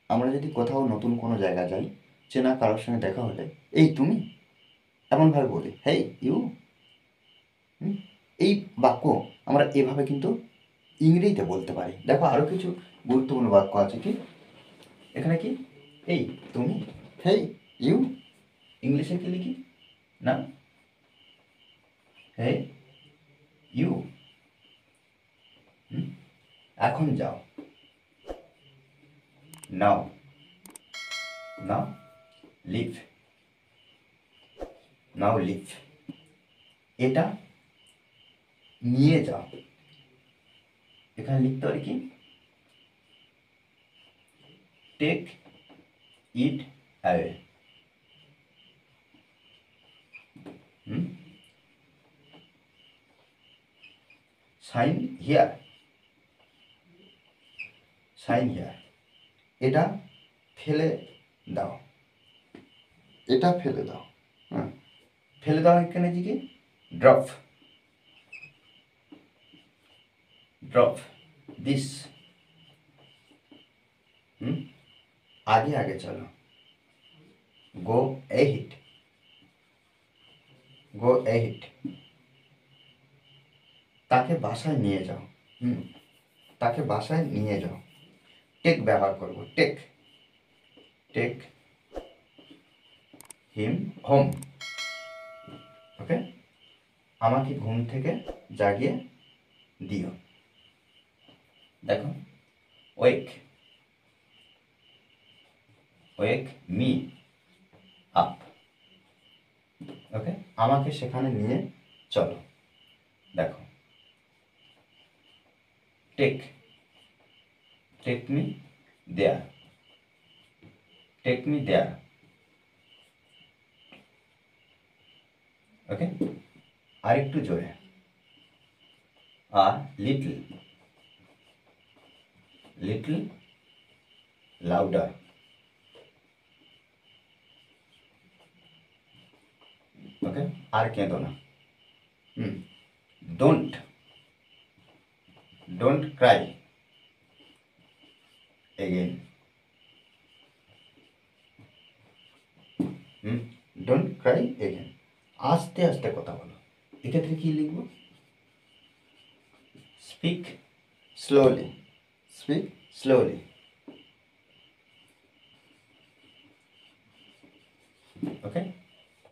আমরা যদি কোথাও নতুন কোনো জায়গা যাই, চেনা কারোর সঙ্গে দেখা হলে, এই তুমি, এমনভাবে বলি, হেই ইউ। এই বাক্য আমরা এভাবে কিন্তু ইংরেজিতে বলতে পারি। দেখো আরও কিছু গুরুত্বপূর্ণ বাক্য আছে কি এখানে, কি এই তুমি, হেই ইউ, ইংলিশে কি লিখি না, হে ইউ। এখন যাও, নাও, নাও লিভ, নাও লিভ। এটা নিয়ে যাও, এখানে লিখতে পারি কি, take it away. Sign here, sign here. এটা ফেলে দাও, এটা ফেলে দাও। হ্যাঁ, ফেলে দাও এখানে কি, ড্রপ, ড্রপ দিস। আগে আগে চলো, গো এহিট, গো এহিট। তাকে বাসায় নিয়ে যাও, তাকে বাসায় নিয়ে যাও। টেক ব্যবহার করব, টেক, টেক হিম হোম। ওকে, আমাকে ঘুম থেকে জাগিয়ে দিও। দেখো, ওয়েক, ওয়েক মি আপ। ওকে, আমাকে সেখানে নিয়ে চলো। দেখো, take, take me there, take me there. Okay, আর একটু জোরে, আর লিটল, লিটল লাউডার। ওকে, আর কেঁদো না। Don't, don't cry again. Don't cry again. আস্তে আস্তে কথা বলো, এক্ষেত্রে কি লিখব, স্পিক স্লোলি, স্পিক স্লোলি। ওকে,